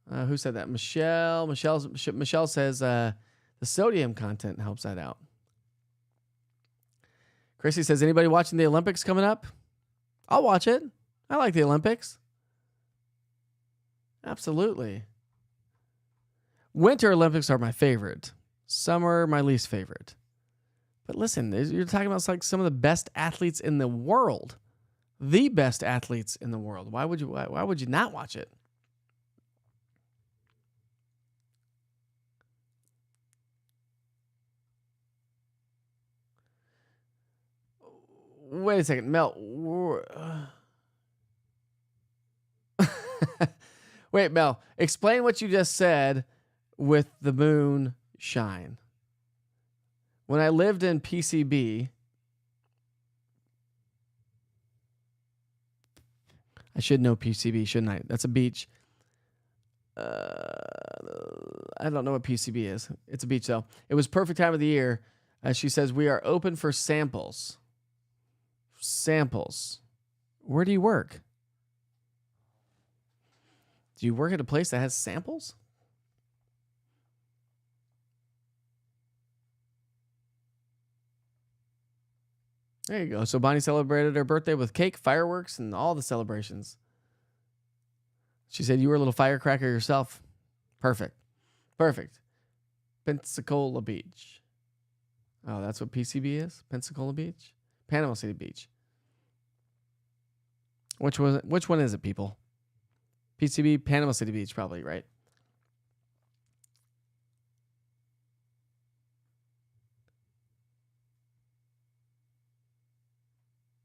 Who said that? Michelle. Michelle says the sodium content helps that out. Chrissy says, anybody watching the Olympics coming up? I'll watch it. I like the Olympics. Absolutely. Winter Olympics are my favorite. Summer, my least favorite. But listen, you're talking about like some of the best athletes in the world. The best athletes in the world. Why would you not watch it? Wait a second, Mel. Wait, Mel. Explain what you just said with the moon shine. When I lived in PCB, I should know PCB, shouldn't I? That's a beach. I don't know what PCB is. It's a beach, though. It was perfect time of the year. As she says, we are open for samples. Samples. Where do you work? Do you work at a place that has samples? There you go. So Bonnie celebrated her birthday with cake, fireworks, and all the celebrations. She said you were a little firecracker yourself. Perfect. Perfect. Pensacola Beach. Oh, that's what PCB is? Pensacola Beach? Panama City Beach. Which one is it, people? PCB, Panama City Beach, probably, right?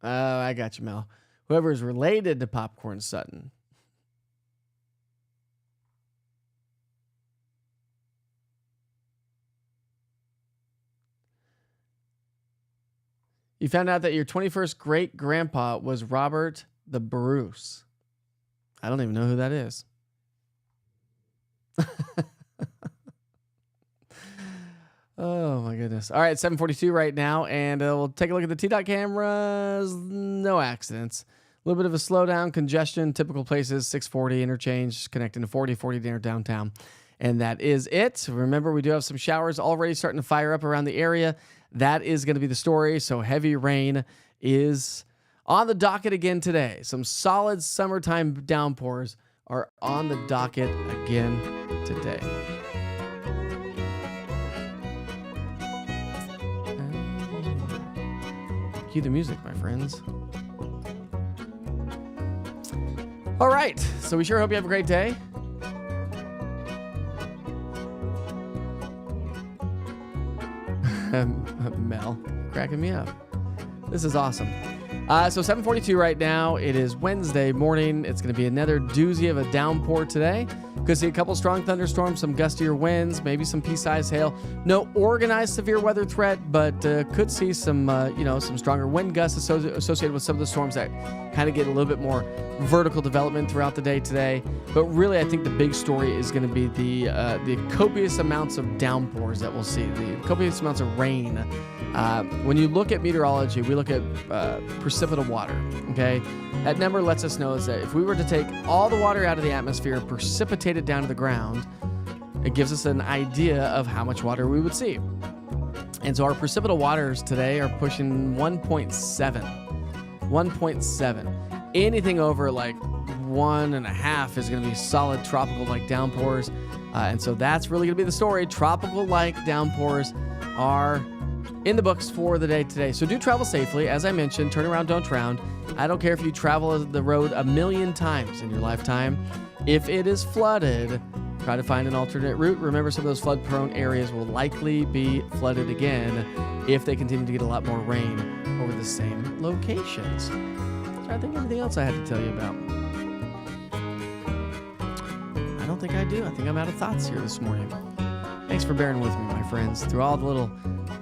Oh, I got you, Mel. Whoever is related to Popcorn Sutton. You found out that your 21st great grandpa was Robert the Bruce. I don't even know who that is. Oh my goodness. All right, 7:42 right now, and we'll take a look at the T-Dot cameras. No accidents. A little bit of a slowdown, congestion, typical places, 640 interchange, connecting to 40 near downtown. And that is it. Remember, we do have some showers already starting to fire up around the area. That is going to be the story. So heavy rain is on the docket again today. Some solid summertime downpours are on the docket again today. Cue the music, my friends. All right. So we sure hope you have a great day. Mel, cracking me up. This is awesome. So 7:42 right now. It is Wednesday morning. It's going to be another doozy of a downpour today. Could see a couple strong thunderstorms, some gustier winds, maybe some pea-sized hail. No organized severe weather threat, but could see some, some stronger wind gusts associated with some of the storms that kind of get a little bit more vertical development throughout the day today. But really, I think the big story is going to be the copious amounts of downpours that we'll see, the copious amounts of rain. When you look at meteorology, we look at precipitable water, okay? That number lets us know is that if we were to take all the water out of the atmosphere, precipitate it down to the ground, it gives us an idea of how much water we would see. And so our precipitable waters today are pushing 1.7. 1.7. Anything over like 1.5 is going to be solid tropical like downpours. And so that's really going to be the story. Tropical like downpours are in the books for the day today. So do travel safely. As I mentioned, turn around, don't drown. I don't care if you travel the road 1,000,000 times in your lifetime. If it is flooded, try to find an alternate route. Remember, some of those flood-prone areas will likely be flooded again if they continue to get a lot more rain over the same locations. So I think everything else I had to tell you about. I don't think I do. I think I'm out of thoughts here this morning. Thanks for bearing with me, my friends, through all the little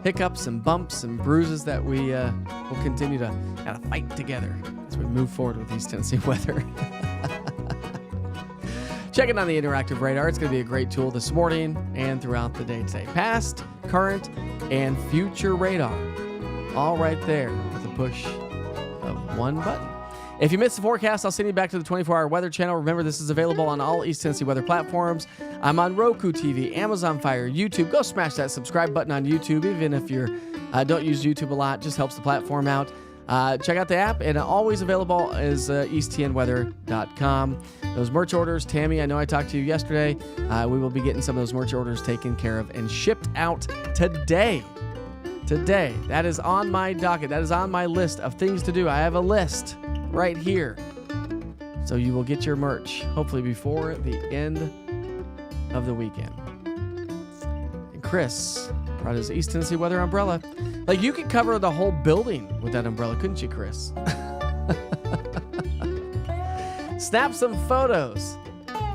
hiccups and bumps and bruises that we will continue to kind of fight together as we move forward with East Tennessee weather. Checking on the interactive radar. It's going to be a great tool this morning and throughout the day today. Past, current, and future radar. All right there with a push of one button. If you missed the forecast, I'll send you back to the 24-hour weather channel. Remember, this is available on all East Tennessee weather platforms. I'm on Roku TV, Amazon Fire, YouTube. Go smash that subscribe button on YouTube, even if you don't use YouTube a lot. Just helps the platform out. Check out the app, and always available is easttnweather.com. Those merch orders, Tammy, I know I talked to you yesterday. We will be getting some of those merch orders taken care of and shipped out today. Today. That is on my docket. That is on my list of things to do. I have a list right here. So you will get your merch, hopefully before the end of the weekend. And Chris brought his East Tennessee weather umbrella. Like, you could cover the whole building with that umbrella, couldn't you, Chris? Snap some photos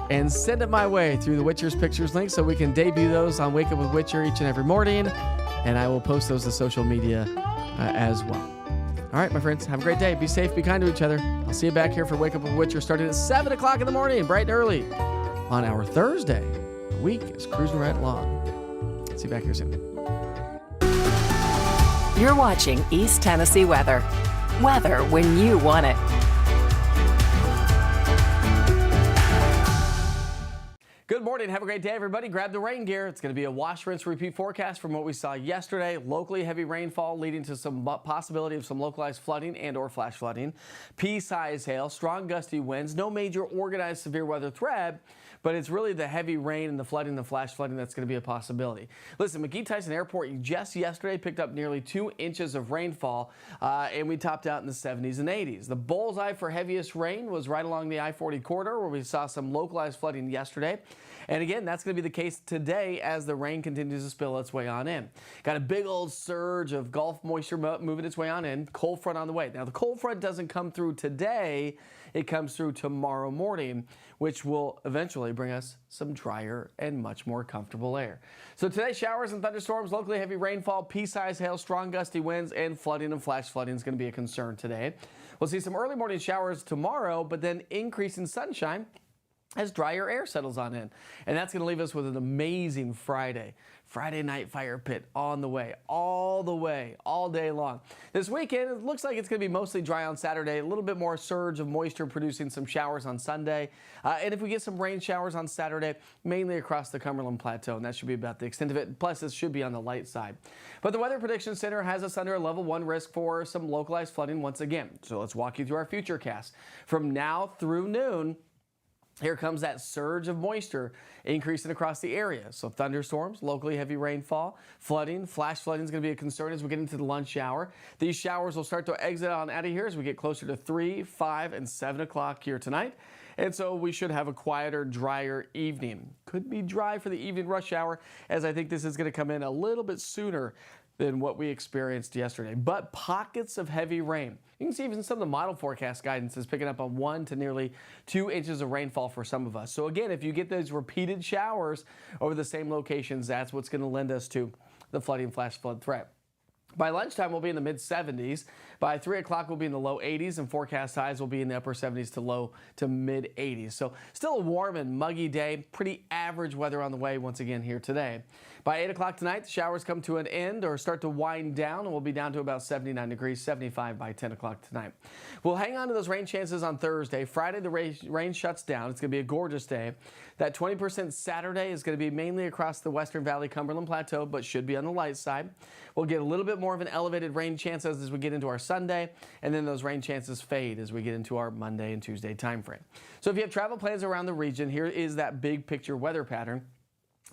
and send it my way through the Witcher's Pictures link so we can debut those on Wake Up with Witcher each and every morning. And I will post those to social media as well. All right, my friends, have a great day. Be safe, be kind to each other. I'll see you back here for Wake Up with Witcher starting at 7 o'clock in the morning, bright and early, on our Thursday. The week is cruising right along. See you back here soon. You're watching East Tennessee weather. Weather when you want it. Good morning. Have a great day, everybody. Grab the rain gear. It's going to be a wash, rinse, repeat forecast from what we saw yesterday. Locally heavy rainfall leading to some possibility of some localized flooding and or flash flooding. Pea-size hail, strong gusty winds, no major organized severe weather threat, but it's really the heavy rain and the flooding, the flash flooding that's going to be a possibility. Listen, McGee-Tyson Airport just yesterday picked up nearly 2 inches of rainfall, and we topped out in the 70s and 80s. The bullseye for heaviest rain was right along the I-40 corridor, where we saw some localized flooding yesterday. And again, that's going to be the case today as the rain continues to spill its way on in. Got a big old surge of Gulf moisture moving its way on in. Cold front on the way. Now, the cold front doesn't come through today. It comes through tomorrow morning, which will eventually bring us some drier and much more comfortable air. So today, showers and thunderstorms, locally heavy rainfall, pea-size hail, strong gusty winds, and flooding and flash flooding is going to be a concern today. We'll see some early morning showers tomorrow, but then increase in sunshine as drier air settles on in. And that's going to leave us with an amazing Friday. Friday night fire pit on the way, all day long. This weekend, it looks like it's going to be mostly dry on Saturday, a little bit more surge of moisture producing some showers on Sunday. And if we get some rain showers on Saturday, mainly across the Cumberland Plateau, and that should be about the extent of it. Plus, it should be on the light side. But the Weather Prediction Center has us under a level 1 risk for some localized flooding once again. So let's walk you through our future cast. From now through noon, here comes that surge of moisture increasing across the area. So thunderstorms, locally heavy rainfall, flooding, flash flooding is going to be a concern as we get into the lunch hour. These showers will start to exit on out of here as we get closer to 3, 5, and 7 o'clock here tonight. And so we should have a quieter, drier evening. Could be dry for the evening rush hour, as I think this is going to come in a little bit sooner than what we experienced yesterday. But pockets of heavy rain. You can see even some of the model forecast guidance is picking up on 1 to nearly 2 inches of rainfall for some of us. So again, if you get those repeated showers over the same locations, that's what's going to lend us to the flooding flash flood threat. By lunchtime, we'll be in the mid-70s. By 3 o'clock, we'll be in the low 80s, and forecast highs will be in the upper 70s to low to mid-80s. So still a warm and muggy day. Pretty average weather on the way once again here today. By 8 o'clock tonight, the showers come to an end or start to wind down, and we'll be down to about 79 degrees, 75 by 10 o'clock tonight. We'll hang on to those rain chances on Thursday. Friday, the rain shuts down. It's going to be a gorgeous day. That 20% Saturday is going to be mainly across the Western Valley Cumberland Plateau, but should be on the light side. We'll get a little bit more of an elevated rain chances as we get into our Sunday, and then those rain chances fade as we get into our Monday and Tuesday time frame. So if you have travel plans around the region, here is that big picture weather pattern.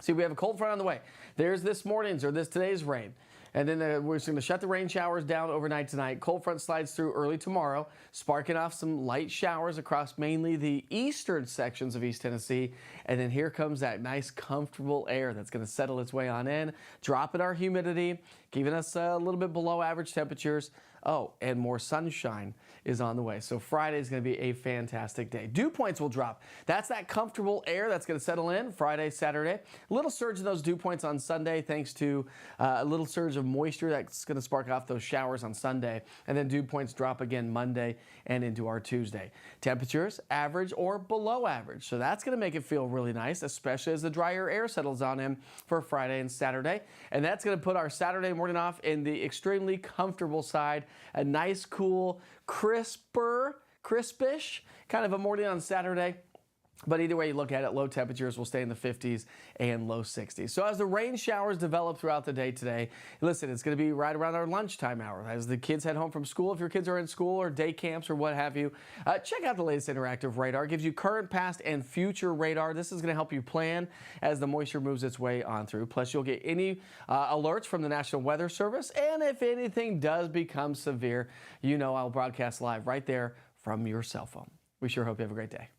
See, we have a cold front on the way. There's this morning's or today's rain. And then we're just going to shut the rain showers down overnight tonight. Cold front slides through early tomorrow, sparking off some light showers across mainly the eastern sections of East Tennessee. And then here comes that nice, comfortable air that's going to settle its way on in, dropping our humidity, giving us a little bit below average temperatures. Oh, and more sunshine is on the way. So Friday is going to be a fantastic day. Dew points will drop. That's that comfortable air that's going to settle in Friday, Saturday. A little surge in those dew points on Sunday thanks to a little surge of moisture that's going to spark off those showers on Sunday. And then dew points drop again Monday and into our Tuesday. Temperatures average or below average. So that's going to make it feel really nice, especially as the drier air settles on in for Friday and Saturday. And that's going to put our Saturday morning off in the extremely comfortable side. A nice, cool, crispish kind of a morning on Saturday. But either way you look at it, low temperatures will stay in the 50s and low 60s. So as the rain showers develop throughout the day today, listen, it's going to be right around our lunchtime hour. As the kids head home from school, if your kids are in school or day camps or what have you, check out the latest interactive radar. It gives you current, past, and future radar. This is going to help you plan as the moisture moves its way on through. Plus, you'll get any alerts from the National Weather Service. And if anything does become severe, you know I'll broadcast live right there from your cell phone. We sure hope you have a great day.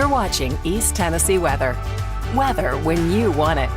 You're watching East Tennessee weather. Weather when you want it.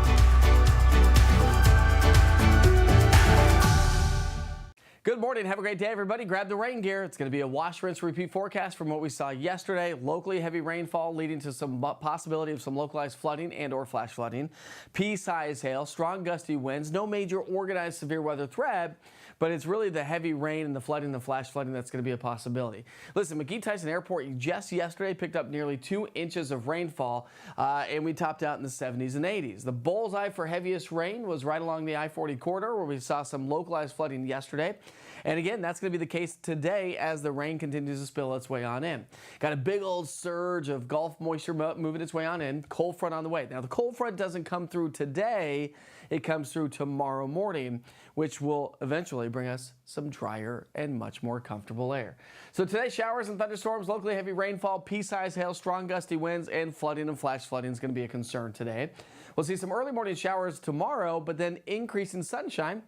Good morning. Have a great day, everybody. Grab the rain gear. It's going to be a wash, rinse, repeat forecast from what we saw yesterday. Locally heavy rainfall leading to some possibility of some localized flooding and or flash flooding. Pea-size hail, strong gusty winds, no major organized severe weather threat, but it's really the heavy rain and the flooding, the flash flooding that's going to be a possibility. Listen, McGee-Tyson Airport just yesterday picked up nearly 2 inches of rainfall, and we topped out in the 70s and 80s. The bullseye for heaviest rain was right along the I-40 corridor where we saw some localized flooding yesterday. And again, that's going to be the case today as the rain continues to spill its way on in. Got a big old surge of Gulf moisture moving its way on in. Cold front on the way. Now, the cold front doesn't come through today. It comes through tomorrow morning, which will eventually bring us some drier and much more comfortable air. So today, showers and thunderstorms, locally heavy rainfall, pea-size hail, strong gusty winds, and flooding and flash flooding is going to be a concern today. We'll see some early morning showers tomorrow, but then increase in sunshine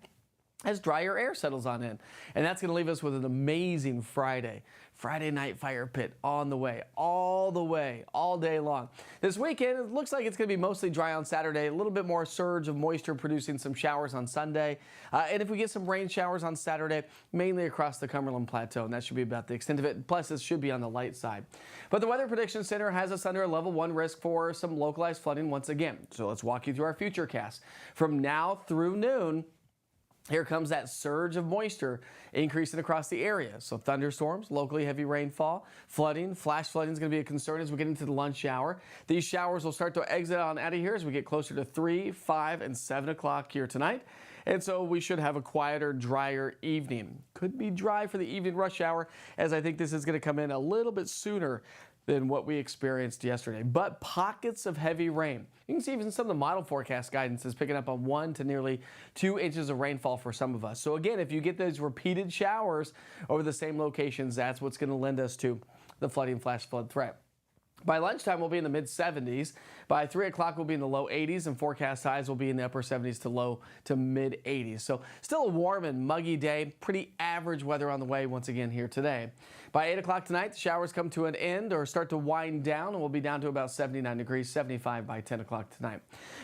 as drier air settles on in. And that's going to leave us with an amazing Friday. Friday night fire pit on the way, all day long. This weekend, it looks like it's going to be mostly dry on Saturday, a little bit more surge of moisture producing some showers on Sunday. And if we get some rain showers on Saturday, mainly across the Cumberland Plateau, and that should be about the extent of it. Plus, this should be on the light side. But the Weather Prediction Center has us under a level 1 risk for some localized flooding once again. So let's walk you through our future cast. From now through noon, here comes that surge of moisture increasing across the area. So thunderstorms, locally heavy rainfall, flooding, flash flooding is going to be a concern as we get into the lunch hour. These showers will start to exit on out of here as we get closer to 3, 5, and 7 o'clock here tonight. And so we should have a quieter, drier evening. Could be dry for the evening rush hour, as I think this is going to come in a little bit sooner than what we experienced yesterday. But pockets of heavy rain. You can see even some of the model forecast guidance is picking up on 1 to nearly 2 inches of rainfall for some of us. So again, if you get those repeated showers over the same locations, that's what's going to lend us to the flooding flash flood threat. By lunchtime, we'll be in the mid-70s. By 3 o'clock, we'll be in the low 80s, and forecast highs will be in the upper 70s to low to mid-80s. So still a warm and muggy day. Pretty average weather on the way once again here today. By 8 o'clock tonight, the showers come to an end or start to wind down, and we'll be down to about 79 degrees, 75 by 10 o'clock tonight.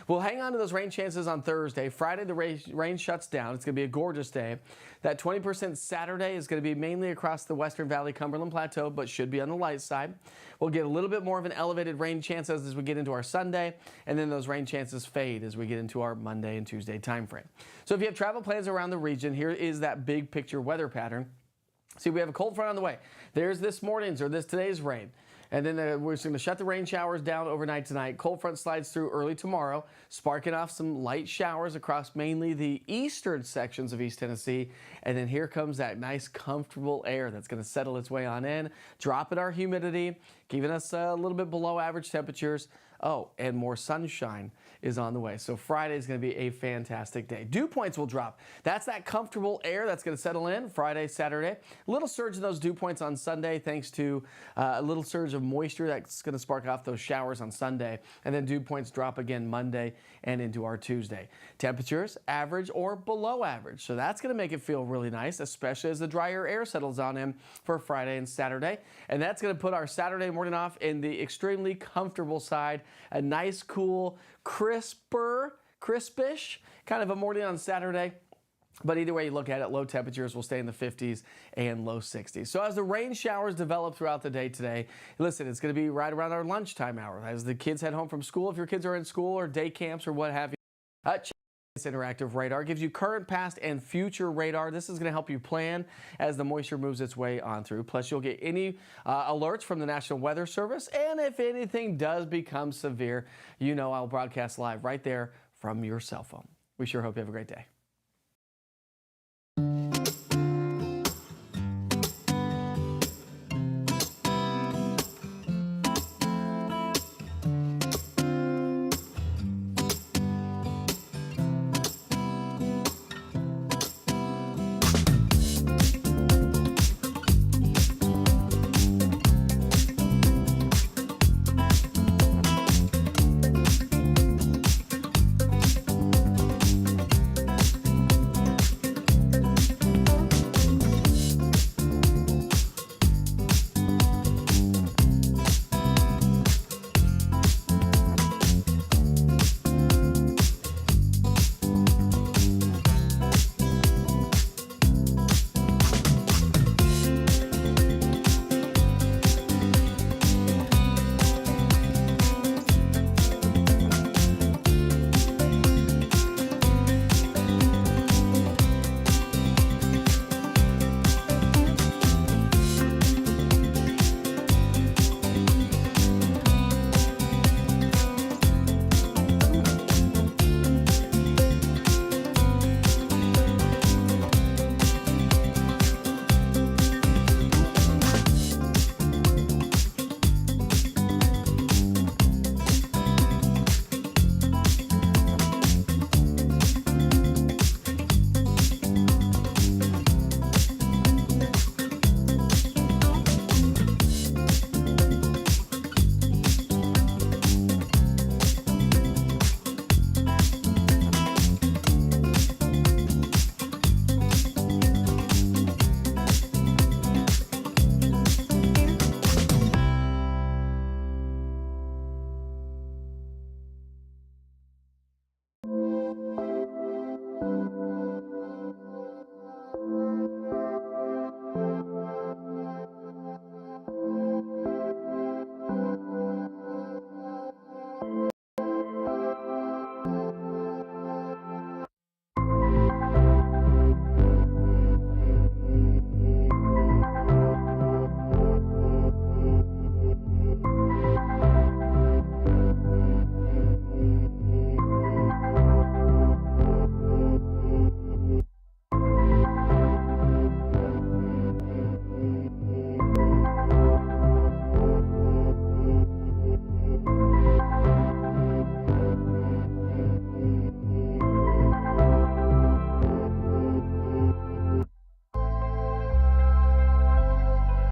We'll hang on to those rain chances on Thursday. Friday, the rain shuts down. It's going to be a gorgeous day. That 20% Saturday is going to be mainly across the Western Valley Cumberland Plateau, but should be on the light side. We'll get a little bit more of an elevated rain chance as we get into our Sunday, and then those rain chances fade as we get into our Monday and Tuesday time frame. So if you have travel plans around the region, here is that big picture weather pattern. See, we have a cold front on the way. There's this morning's or today's rain. And then we're just going to shut the rain showers down overnight tonight. Cold front slides through early tomorrow, sparking off some light showers across mainly the eastern sections of East Tennessee. And then here comes that nice, comfortable air that's going to settle its way on in, dropping our humidity, giving us a little bit below average temperatures. Oh, and more sunshine is on the way. So Friday is going to be a fantastic day. Dew points will drop. That's that comfortable air that's going to settle in Friday, Saturday. A little surge in those dew points on Sunday thanks to a little surge of moisture that's going to spark off those showers on Sunday. And then dew points drop again Monday and into our Tuesday. Temperatures average or below average. So that's going to make it feel really nice, especially as the drier air settles on in for Friday and Saturday. And that's going to put our Saturday morning off in the extremely comfortable side. A nice, cool, crispish kind of a morning on Saturday. But either way you look at it, low temperatures will stay in the 50s and low 60s. So as the rain showers develop throughout the day today, listen, it's going to be right around our lunchtime hour. As the kids head home from school, if your kids are in school or day camps or what have you, check this interactive radar. Gives you current, past, and future radar. This is going to help you plan as the moisture moves its way on through. Plus, you'll get any alerts from the National Weather Service. And if anything does become severe, you know I'll broadcast live right there from your cell phone. We sure hope you have a great day.